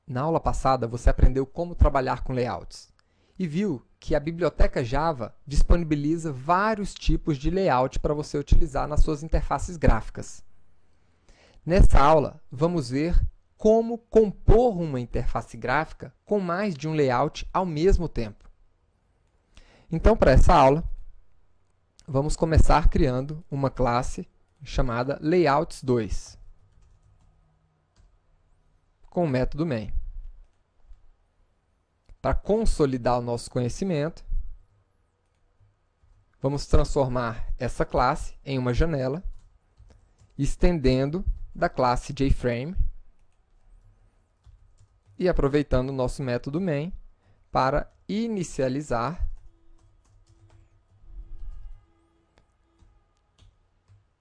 Na aula passada, você aprendeu como trabalhar com layouts e viu que a biblioteca Java disponibiliza vários tipos de layout para você utilizar nas suas interfaces gráficas. Nessa aula, vamos ver como compor uma interface gráfica com mais de um layout ao mesmo tempo. Então, para essa aula, vamos começar criando uma classe chamada Layouts2 com o método main. Para consolidar o nosso conhecimento, vamos transformar essa classe em uma janela, estendendo da classe JFrame e aproveitando o nosso método main para inicializar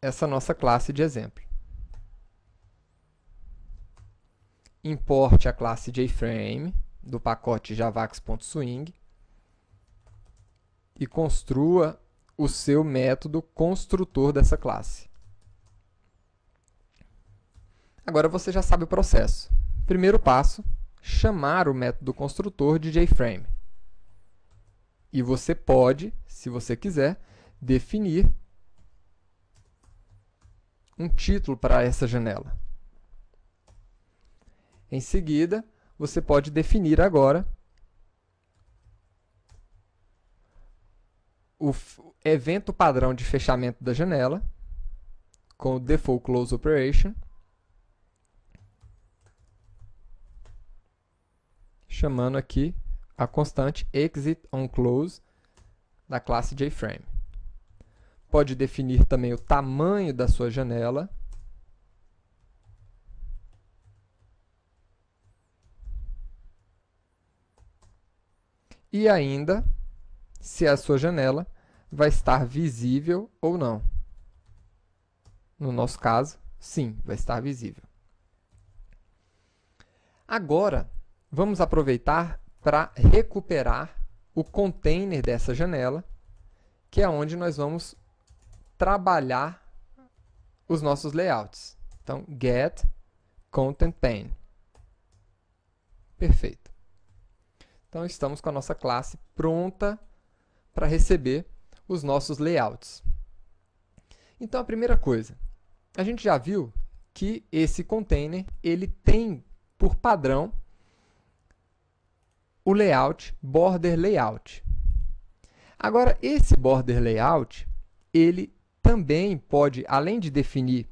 essa nossa classe de exemplo. Importe a classe JFrame do pacote javax.swing e construa o seu método construtor dessa classe. Agora você já sabe o processo. Primeiro passo, chamar o método construtor de JFrame. E você pode, se você quiser, definir um título para essa janela. Em seguida, você pode definir agora o evento padrão de fechamento da janela com o default close operation, chamando aqui a constante exit on close da classe JFrame. Pode definir também o tamanho da sua janela. E ainda, se a sua janela vai estar visível ou não. No nosso caso, sim, vai estar visível. Agora, vamos aproveitar para recuperar o container dessa janela, que é onde nós vamos trabalhar os nossos layouts. Então, get content pane. Perfeito. Então, estamos com a nossa classe pronta para receber os nossos layouts. Então, a primeira coisa, a gente já viu que esse container ele tem por padrão o layout border layout. Agora, esse border layout, ele também pode, além de definir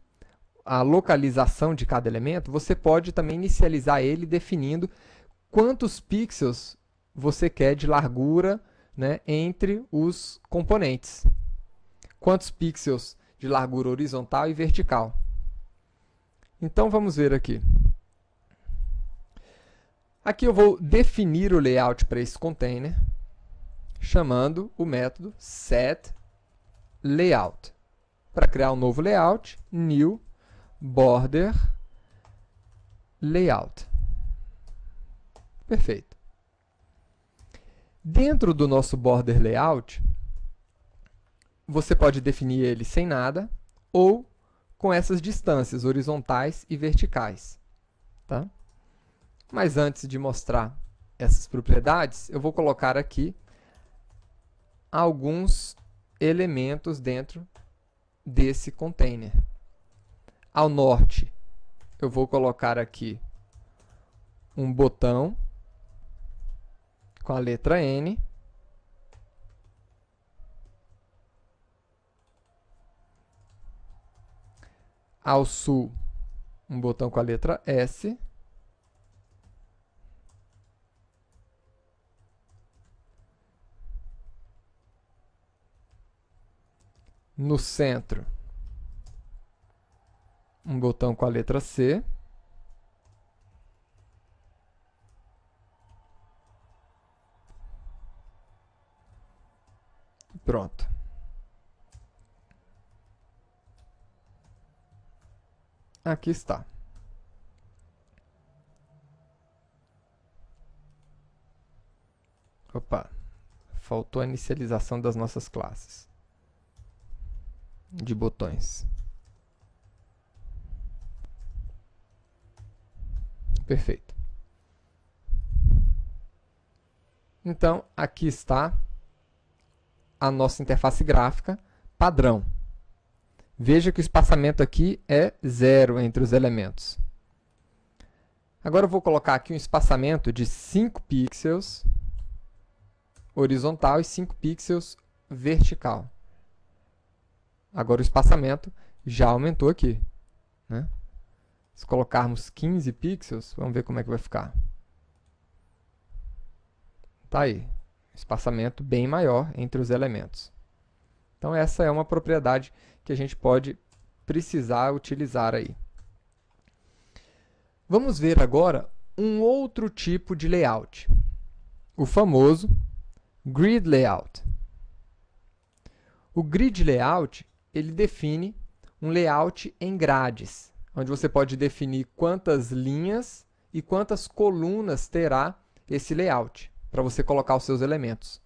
a localização de cada elemento, você pode também inicializar ele definindo quantos pixels você quer de largura, né, entre os componentes. Quantos pixels de largura horizontal e vertical. Então, vamos ver aqui. Aqui eu vou definir o layout para esse container, chamando o método setLayout. Para criar um novo layout, new border layout. Perfeito. Dentro do nosso border layout, você pode definir ele sem nada ou com essas distâncias horizontais e verticais. Tá? Mas antes de mostrar essas propriedades, eu vou colocar aqui alguns elementos dentro desse container. Ao norte, eu vou colocar aqui um botão com a letra N. Ao sul, um botão com a letra S. No centro, um botão com a letra C. Pronto. Aqui está. Opa, faltou a inicialização das nossas classes de botões. Perfeito. Então, aqui está a nossa interface gráfica padrão. Veja que o espaçamento aqui é 0 entre os elementos. Agora eu vou colocar aqui um espaçamento de 5 pixels horizontal e 5 pixels vertical. Agora o espaçamento já aumentou aqui, né? Se colocarmos 15 pixels, vamos ver como é que vai ficar. Tá aí, espaçamento bem maior entre os elementos. Então essa é uma propriedade que a gente pode precisar utilizar aí. Vamos ver agora um outro tipo de layout, o famoso Grid Layout. O Grid Layout, ele define um layout em grades, onde você pode definir quantas linhas e quantas colunas terá esse layout, para você colocar os seus elementos.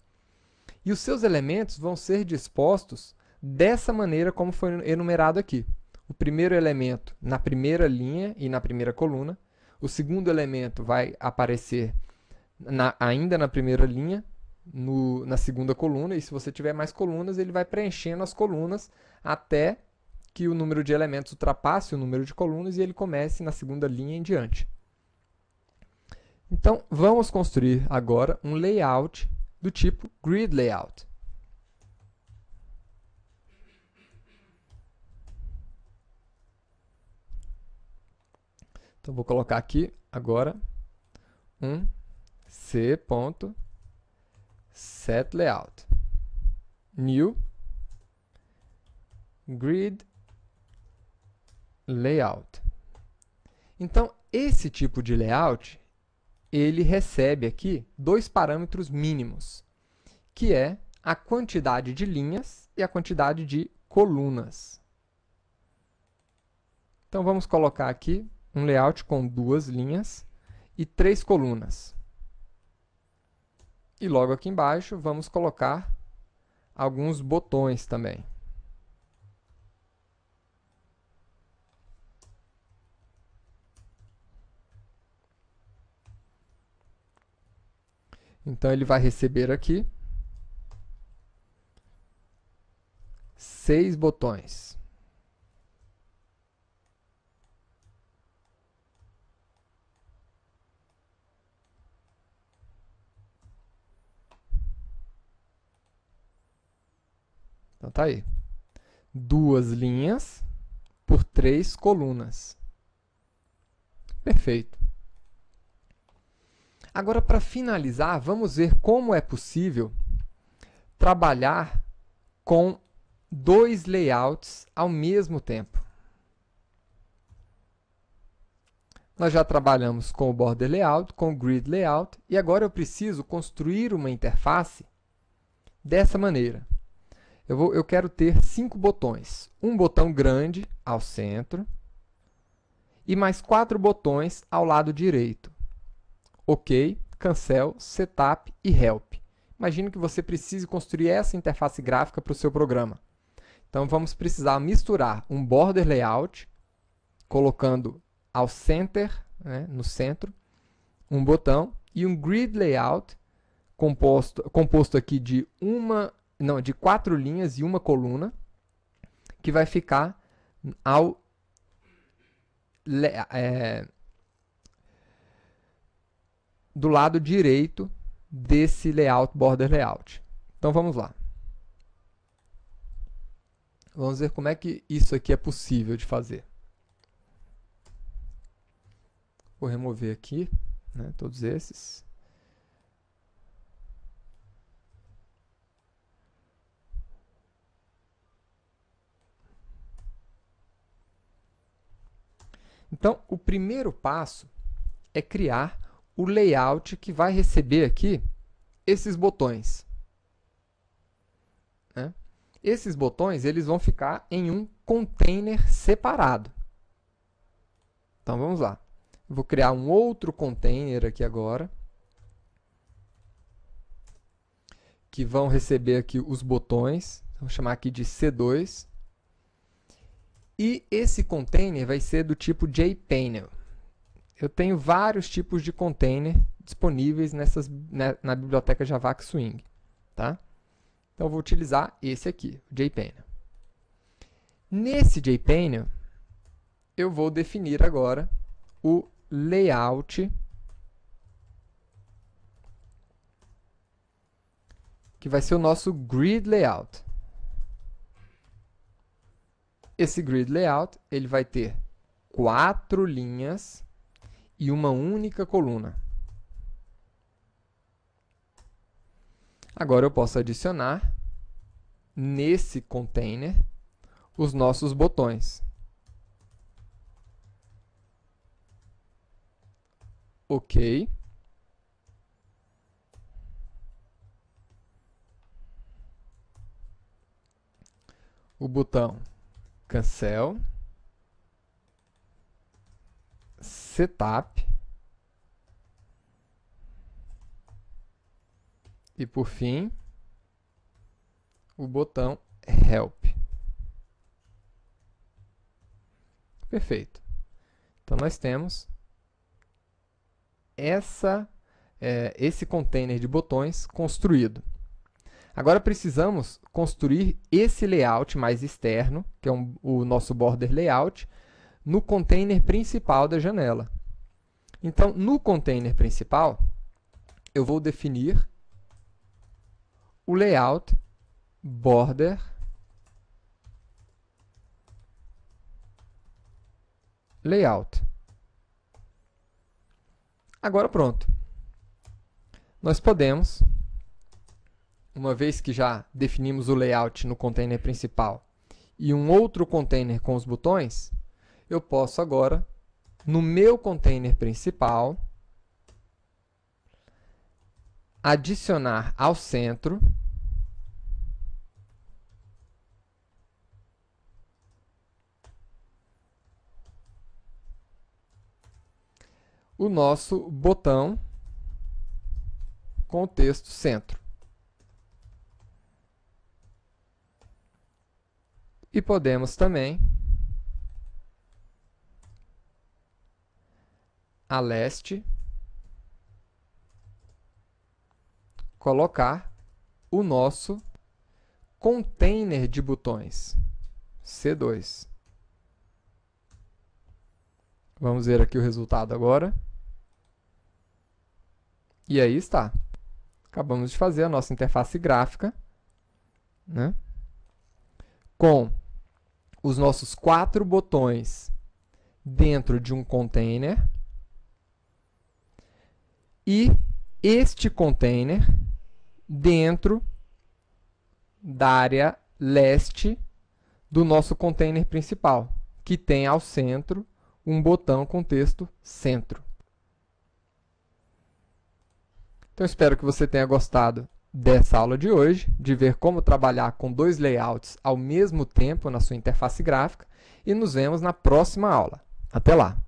E os seus elementos vão ser dispostos dessa maneira como foi enumerado aqui. O primeiro elemento na primeira linha e na primeira coluna. O segundo elemento vai aparecer ainda na primeira linha, na segunda coluna. E se você tiver mais colunas, ele vai preenchendo as colunas até que o número de elementos ultrapasse o número de colunas e ele comece na segunda linha em diante. Então, vamos construir agora um layout do tipo Grid Layout. Então, vou colocar aqui agora um c.setLayout. New Grid Layout. Então, esse tipo de layout, ele recebe aqui dois parâmetros mínimos, que é a quantidade de linhas e a quantidade de colunas. Então, vamos colocar aqui um layout com 2 linhas e 3 colunas. E logo aqui embaixo, vamos colocar alguns botões também. Então, ele vai receber aqui 6 botões. Então, tá aí. 2 linhas por 3 colunas. Perfeito. Agora, para finalizar, vamos ver como é possível trabalhar com 2 layouts ao mesmo tempo. Nós já trabalhamos com o Border Layout, com o Grid Layout, e agora eu preciso construir uma interface dessa maneira. Eu quero ter 5 botões. Um botão grande ao centro e mais 4 botões ao lado direito. OK, Cancel, Setup e Help. Imagine que você precise construir essa interface gráfica para o seu programa. Então, vamos precisar misturar um Border Layout, colocando ao center, né, no centro, um botão, e um Grid Layout, composto aqui de 4 linhas e uma coluna, que vai ficar do lado direito desse layout Border Layout. Então, vamos lá. Vamos ver como é que isso aqui é possível de fazer. Vou remover aqui, né, todos esses. Então, o primeiro passo é criar o layout que vai receber aqui esses botões. Né? Esses botões eles vão ficar em um container separado. Então, vamos lá. Eu vou criar um outro container aqui agora, que vão receber aqui os botões. Vou chamar aqui de C2. E esse container vai ser do tipo JPanel. Eu tenho vários tipos de container disponíveis na biblioteca Javax Swing. Tá? Então, eu vou utilizar esse aqui, o JPainter. Nesse JPainter, eu vou definir agora o layout que vai ser o nosso grid layout. Esse grid layout ele vai ter 4 linhas e uma única coluna. Agora eu posso adicionar nesse container os nossos botões. OK. O botão Cancel, Setup e, por fim, o botão Help. Perfeito. Então, nós temos esse container de botões construído. Agora precisamos construir esse layout mais externo, que é o nosso border layout, no container principal da janela. Então, no container principal, eu vou definir o layout border layout. Agora pronto. Nós podemos, uma vez que já definimos o layout no container principal e um outro container com os botões, eu posso agora, no meu container principal, adicionar ao centro o nosso botão com o texto centro. E podemos também, a leste, colocar o nosso container de botões, C2. Vamos ver aqui o resultado agora. E aí está. Acabamos de fazer a nossa interface gráfica, né? Com os nossos 4 botões dentro de um container e este container dentro da área leste do nosso container principal, que tem ao centro um botão com texto centro. Então, espero que você tenha gostado dessa aula de hoje, de ver como trabalhar com 2 layouts ao mesmo tempo na sua interface gráfica, e nos vemos na próxima aula. Até lá!